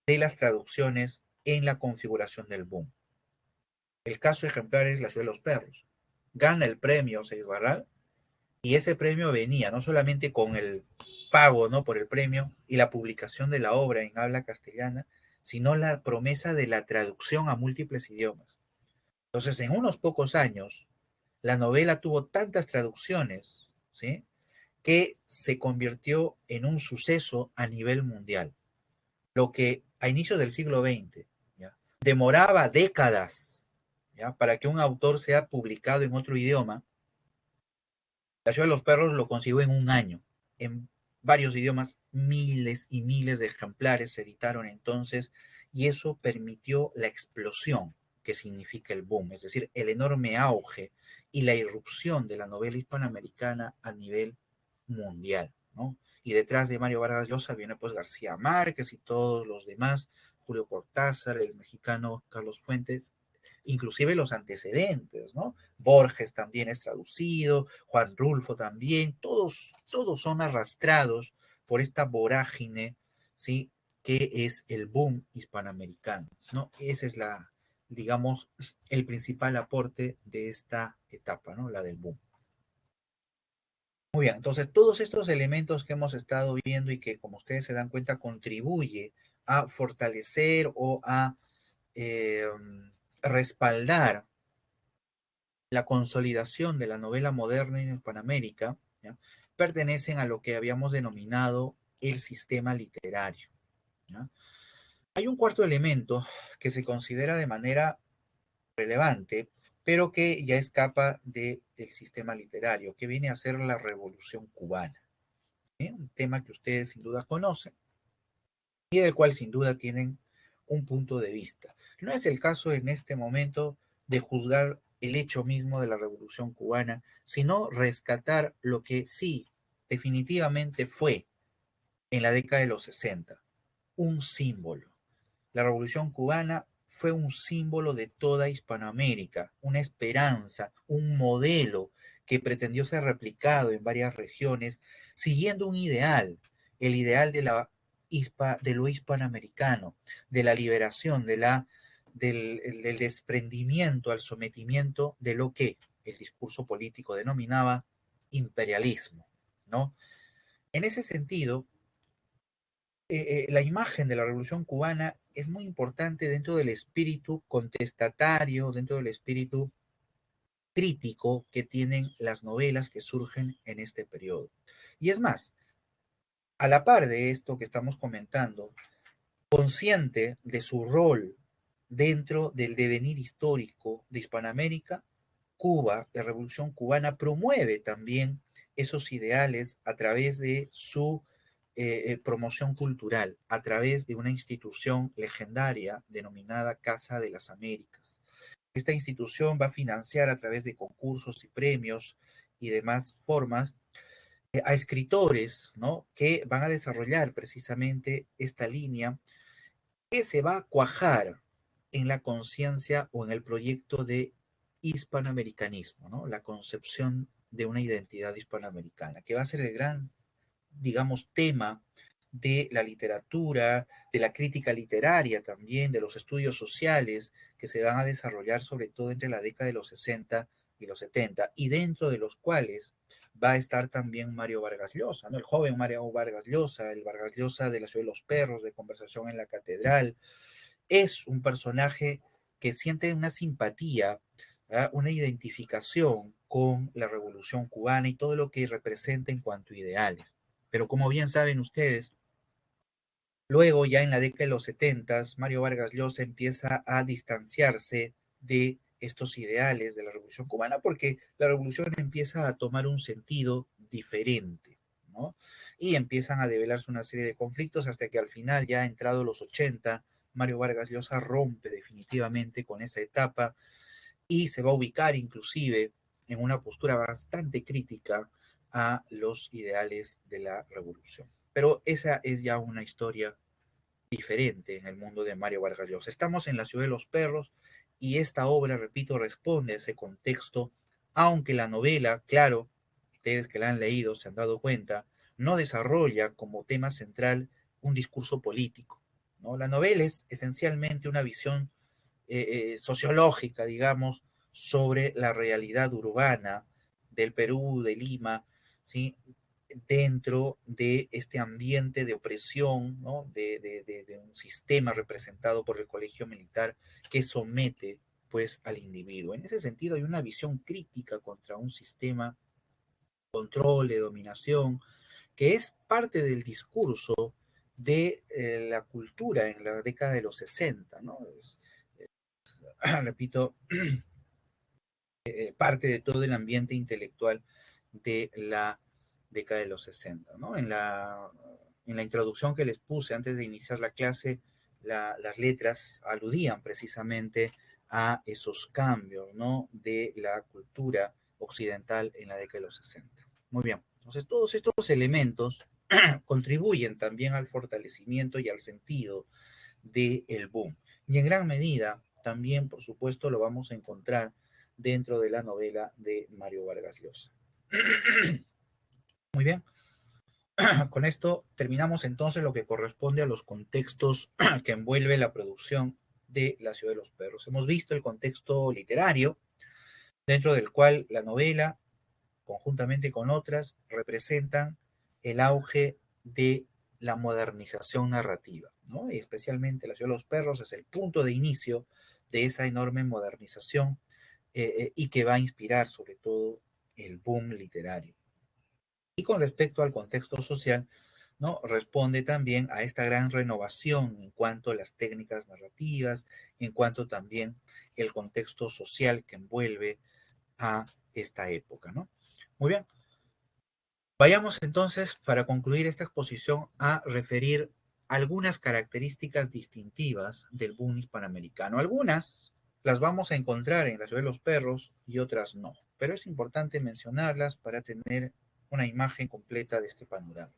de las traducciones en la configuración del boom? El caso ejemplar es La ciudad de los perros. Gana el premio Seis Barral y ese premio venía no solamente con el pago, ¿no? Por el premio y la publicación de la obra en habla castellana, sino la promesa de la traducción a múltiples idiomas. Entonces, en unos pocos años, la novela tuvo tantas traducciones, ¿sí? Que se convirtió en un suceso a nivel mundial. Lo que a inicios del siglo XX, ¿ya? Demoraba décadas, ¿ya? Para que un autor sea publicado en otro idioma, La ciudad de los perros lo consiguió en un año. En varios idiomas, miles y miles de ejemplares se editaron entonces y eso permitió la explosión que significa el boom, es decir, el enorme auge y la irrupción de la novela hispanoamericana a nivel mundial, ¿no? Y detrás de Mario Vargas Llosa viene pues García Márquez y todos los demás, Julio Cortázar, el mexicano Carlos Fuentes, inclusive los antecedentes, ¿no? Borges también es traducido, Juan Rulfo también, todos son arrastrados por esta vorágine, ¿sí? Que es el boom hispanoamericano, ¿no? Ese es digamos, el principal aporte de esta etapa, ¿no? La del boom. Muy bien, entonces todos estos elementos que hemos estado viendo y que, como ustedes se dan cuenta, contribuye a fortalecer o a eh, respaldar la consolidación de la novela moderna en Hispanoamérica, ¿ya? Pertenecen a lo que habíamos denominado el sistema literario, ¿ya? Hay un cuarto elemento que se considera de manera relevante, pero que ya escapa del sistema literario, que viene a ser la Revolución Cubana, ¿sí? Un tema que ustedes sin duda conocen y del cual sin duda tienen un punto de vista. No es el caso en este momento de juzgar el hecho mismo de la Revolución Cubana, sino rescatar lo que sí definitivamente fue en la década de los 60, un símbolo. La Revolución Cubana fue un símbolo de toda Hispanoamérica, una esperanza, un modelo que pretendió ser replicado en varias regiones, siguiendo un ideal, el ideal de lo hispanoamericano, de la liberación, del desprendimiento al sometimiento de lo que el discurso político denominaba imperialismo, ¿no? En ese sentido, la imagen de la Revolución Cubana es muy importante dentro del espíritu contestatario, dentro del espíritu crítico que tienen las novelas que surgen en este periodo. Y es más, a la par de esto que estamos comentando, consciente de su rol dentro del devenir histórico de Hispanoamérica, Cuba, la Revolución Cubana, promueve también esos ideales a través de su promoción cultural, a través de una institución legendaria denominada Casa de las Américas. Esta institución va a financiar a través de concursos y premios y demás formas a escritores, ¿no? Que van a desarrollar precisamente esta línea que se va a cuajar en la conciencia o en el proyecto de hispanoamericanismo, ¿no? La concepción de una identidad hispanoamericana, que va a ser el gran, digamos, tema de la literatura, de la crítica literaria también, de los estudios sociales que se van a desarrollar sobre todo entre la década de los 60 y los 70, y dentro de los cuales va a estar también Mario Vargas Llosa, ¿no? El joven Mario Vargas Llosa, el Vargas Llosa de La ciudad de los perros, de Conversación en la Catedral, es un personaje que siente una simpatía, ¿verdad? Una identificación con la Revolución Cubana y todo lo que representa en cuanto a ideales. Pero como bien saben ustedes, luego ya en la década de los 70, Mario Vargas Llosa empieza a distanciarse de estos ideales de la Revolución Cubana porque la revolución empieza a tomar un sentido diferente, ¿no? y empiezan a develarse una serie de conflictos hasta que al final, ya entrado los 80, Mario Vargas Llosa rompe definitivamente con esa etapa y se va a ubicar inclusive en una postura bastante crítica a los ideales de la revolución. Pero esa es ya una historia diferente en el mundo de Mario Vargas Llosa. Estamos en la ciudad de los perros y esta obra, repito, responde a ese contexto, aunque la novela, claro, ustedes que la han leído se han dado cuenta, no desarrolla como tema central un discurso político, ¿no? La novela es esencialmente una visión sociológica, digamos, sobre la realidad urbana del Perú, de Lima, ¿sí? Dentro de este ambiente de opresión, ¿no? De un sistema representado por el colegio militar que somete pues al individuo. En ese sentido hay una visión crítica contra un sistema de control, de dominación, que es parte del discurso de la cultura en la década de los 60, ¿no? Repito, parte de todo el ambiente intelectual de la década de los 60, ¿no? En la introducción que les puse antes de iniciar la clase, las letras aludían precisamente a esos cambios, ¿no? De la cultura occidental en la década de los 60. Muy bien, entonces todos estos elementos contribuyen también al fortalecimiento y al sentido del boom. Y en gran medida también, por supuesto, lo vamos a encontrar dentro de la novela de Mario Vargas Llosa. Muy bien, con esto terminamos entonces lo que corresponde a los contextos que envuelve la producción de La ciudad de los perros. Hemos visto el contexto literario, dentro del cual la novela, conjuntamente con otras, representan el auge de la modernización narrativa, ¿no? Y especialmente La ciudad de los perros es el punto de inicio de esa enorme modernización y que va a inspirar sobre todo el boom literario. Y con respecto al contexto social, ¿no? Responde también a esta gran renovación en cuanto a las técnicas narrativas, en cuanto también el contexto social que envuelve a esta época, ¿no? Muy bien. Vayamos entonces, para concluir esta exposición, a referir algunas características distintivas del boom hispanoamericano. Algunas las vamos a encontrar en La ciudad de los perros y otras no, pero es importante mencionarlas para tener una imagen completa de este panorama.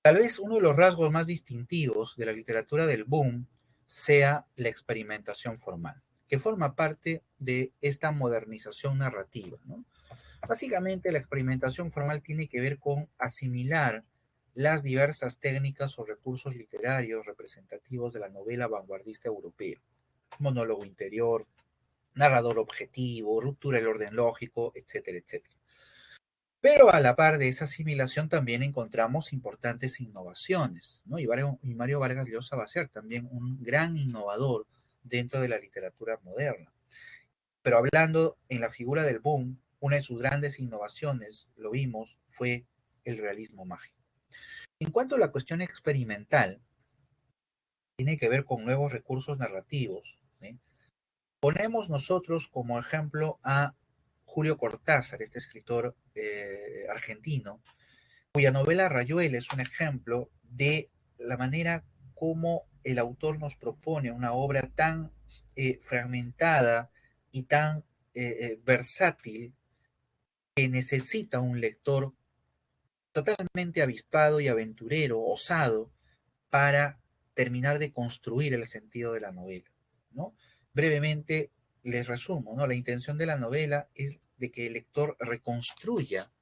Tal vez uno de los rasgos más distintivos de la literatura del boom sea la experimentación formal, que forma parte de esta modernización narrativa, ¿no? Básicamente, la experimentación formal tiene que ver con asimilar las diversas técnicas o recursos literarios representativos de la novela vanguardista europea. Monólogo interior, narrador objetivo, ruptura del orden lógico, etcétera, etcétera. Pero a la par de esa asimilación también encontramos importantes innovaciones, ¿no? Y Mario Vargas Llosa va a ser también un gran innovador dentro de la literatura moderna. Pero hablando en la figura del boom, una de sus grandes innovaciones, lo vimos, fue el realismo mágico. En cuanto a la cuestión experimental, tiene que ver con nuevos recursos narrativos, ¿sí? Ponemos nosotros como ejemplo a Julio Cortázar, este escritor argentino, cuya novela Rayuela es un ejemplo de la manera como el autor nos propone una obra tan fragmentada y tan versátil que necesita un lector totalmente avispado y aventurero, osado, para terminar de construir el sentido de la novela, ¿no? Brevemente les resumo, ¿no? La intención de la novela es de que el lector reconstruya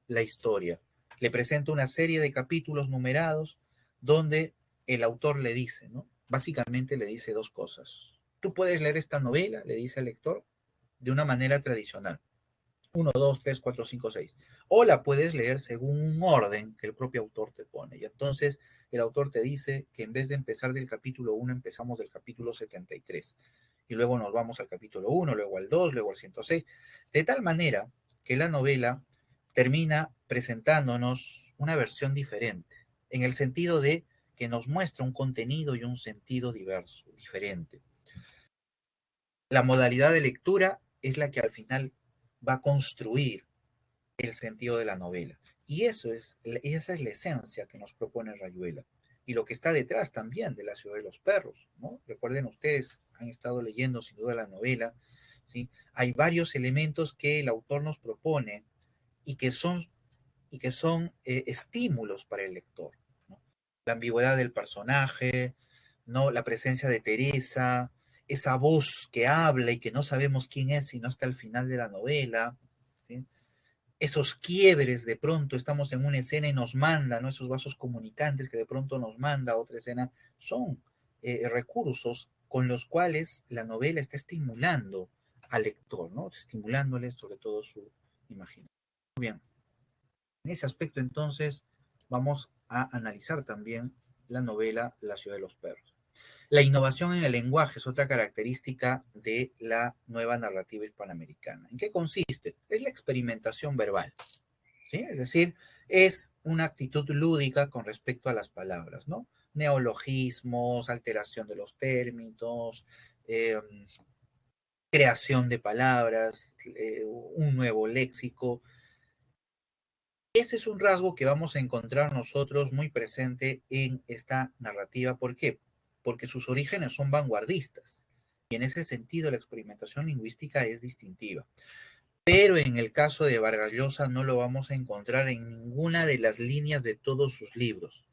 la historia. Le presenta una serie de capítulos numerados donde el autor le dice, ¿no? Básicamente le dice dos cosas. Tú puedes leer esta novela, le dice al lector, de una manera tradicional. Uno, 2, 3, 4, 5, 6. O la puedes leer según un orden que el propio autor te pone. Y entonces el autor te dice que en vez de empezar del capítulo 1, empezamos del capítulo 73. Y luego nos vamos al capítulo 1, luego al 2, luego al 106. De tal manera que la novela termina presentándonos una versión diferente, en el sentido de que nos muestra un contenido y un sentido diverso, diferente. La modalidad de lectura es la que al final va a construir el sentido de la novela. Y esa es la esencia que nos propone Rayuela. Y lo que está detrás también de La ciudad de los perros, ¿no? Recuerden ustedes, han estado leyendo sin duda la novela, ¿sí? Hay varios elementos que el autor nos propone y que son, estímulos para el lector, ¿no? La ambigüedad del personaje, ¿no? La presencia de Teresa, esa voz que habla y que no sabemos quién es sino hasta el final de la novela, ¿sí? Esos quiebres, de pronto estamos en una escena y nos manda, ¿no? Esos vasos comunicantes que de pronto nos manda a otra escena, son recursos con los cuales la novela está estimulando al lector, ¿no? Estimulándole sobre todo su imaginación. Muy bien, en ese aspecto entonces vamos a analizar también la novela La ciudad de los perros. La innovación en el lenguaje es otra característica de la nueva narrativa hispanoamericana. ¿En qué consiste? Es la experimentación verbal, ¿sí? Es decir, es una actitud lúdica con respecto a las palabras, ¿no? Neologismos, alteración de los términos, eh, creación de palabras, un nuevo léxico. Ese es un rasgo que vamos a encontrar nosotros muy presente en esta narrativa. ¿Por qué? Porque sus orígenes son vanguardistas y en ese sentido la experimentación lingüística es distintiva. Pero en el caso de Vargas Llosa no lo vamos a encontrar en ninguna de las líneas de todos sus libros.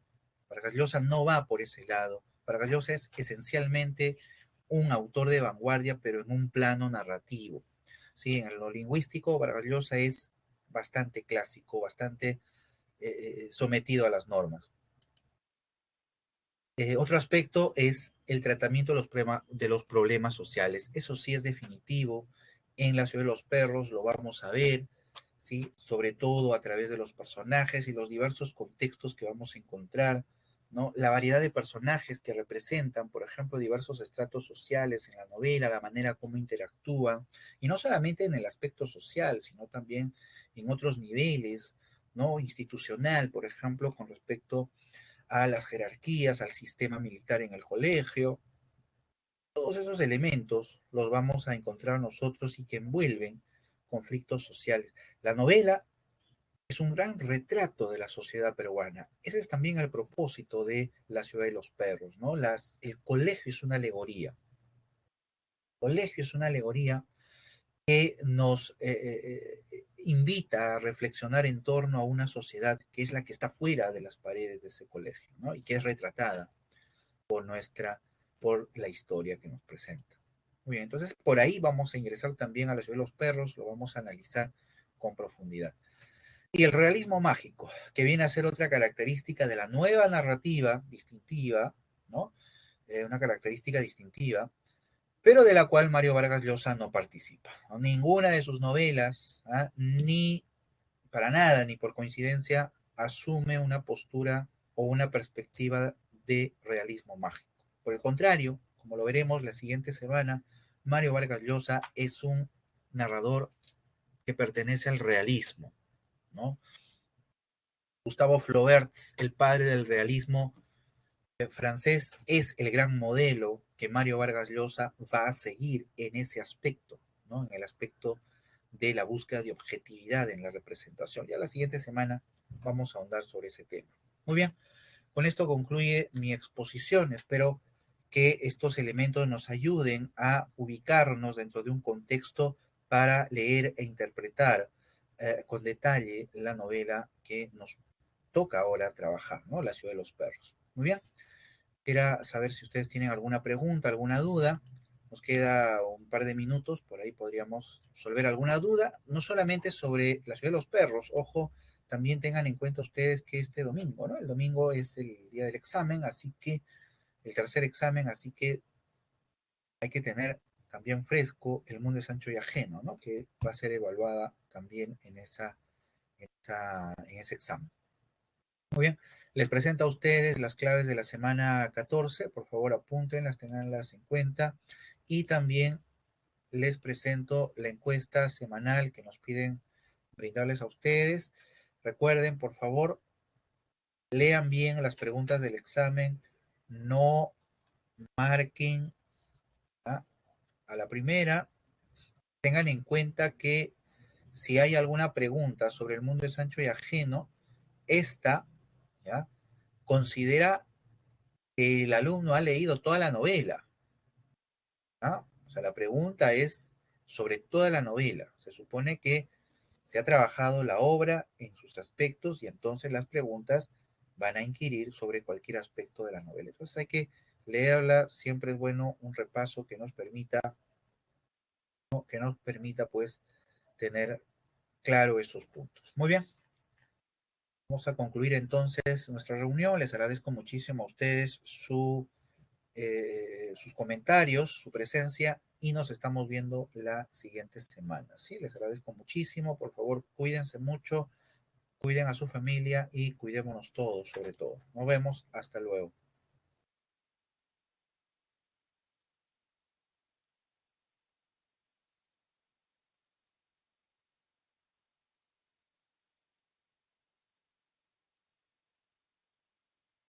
Vargas Llosa no va por ese lado. Vargas Llosa es esencialmente un autor de vanguardia, pero en un plano narrativo. Sí, en lo lingüístico, Vargas Llosa es bastante clásico, bastante sometido a las normas. Otro aspecto es el tratamiento de los problemas sociales. Eso sí es definitivo. En La ciudad de los perros lo vamos a ver, ¿sí? Sobre todo a través de los personajes y los diversos contextos que vamos a encontrar, ¿no? La variedad de personajes que representan, por ejemplo, diversos estratos sociales en la novela, la manera como interactúan, y no solamente en el aspecto social, sino también en otros niveles, ¿no? Institucional, por ejemplo, con respecto a las jerarquías, al sistema militar en el colegio. Todos esos elementos los vamos a encontrar nosotros y que envuelven conflictos sociales. La novela es un gran retrato de la sociedad peruana. Ese es también el propósito de La ciudad de los perros, ¿no? El colegio es una alegoría. El colegio es una alegoría que nos invita a reflexionar en torno a una sociedad que es la que está fuera de las paredes de ese colegio, ¿no? Y que es retratada por la historia que nos presenta. Muy bien, entonces por ahí vamos a ingresar también a La ciudad de los perros, lo vamos a analizar con profundidad. Y el realismo mágico, que viene a ser otra característica de la nueva narrativa distintiva, ¿no? Una característica distintiva, pero de la cual Mario Vargas Llosa no participa, ¿no? Ninguna de sus novelas, ¿ah? Ni para nada, ni por coincidencia, asume una postura o una perspectiva de realismo mágico. Por el contrario, como lo veremos la siguiente semana, Mario Vargas Llosa es un narrador que pertenece al realismo, ¿no? Gustavo Flaubert, el padre del realismo francés, es el gran modelo que Mario Vargas Llosa va a seguir en ese aspecto, ¿no? En el aspecto de la búsqueda de objetividad en la representación. Ya la siguiente semana vamos a ahondar sobre ese tema. Muy bien, con esto concluye mi exposición. Espero que estos elementos nos ayuden a ubicarnos dentro de un contexto para leer e interpretar con detalle la novela que nos toca ahora trabajar, ¿no? La ciudad de los perros. Muy bien, quisiera saber si ustedes tienen alguna pregunta, alguna duda. Nos queda un par de minutos, por ahí podríamos resolver alguna duda, no solamente sobre la ciudad de los perros, ojo, también tengan en cuenta ustedes que este domingo, ¿no? El domingo es el día del examen, así que, el tercer examen, así que hay que tener también fresco El mundo de Sancho y ajeno, ¿no? Que va a ser evaluada también en ese examen. Muy bien, les presento a ustedes las claves de la semana 14, por favor apúntenlas, tenganlas en cuenta, y también les presento la encuesta semanal que nos piden brindarles a ustedes. Recuerden, por favor, lean bien las preguntas del examen, no marquen ¿ah? A la primera. Tengan en cuenta que si hay alguna pregunta sobre el mundo de Sancho y ajeno, esta, ¿ya? Considera que el alumno ha leído toda la novela, ¿ah? O sea, la pregunta es sobre toda la novela. Se supone que se ha trabajado la obra en sus aspectos y entonces las preguntas van a inquirir sobre cualquier aspecto de la novela. Entonces hay que leerla, siempre es bueno un repaso que nos permita, ¿no? Que nos permita pues tener claro esos puntos. Muy bien, vamos a concluir entonces nuestra reunión. Les agradezco muchísimo a ustedes sus comentarios, su presencia y nos estamos viendo la siguiente semana. Sí, les agradezco muchísimo. Por favor, cuídense mucho, cuiden a su familia y cuidémonos todos sobre todo. Nos vemos. Hasta luego.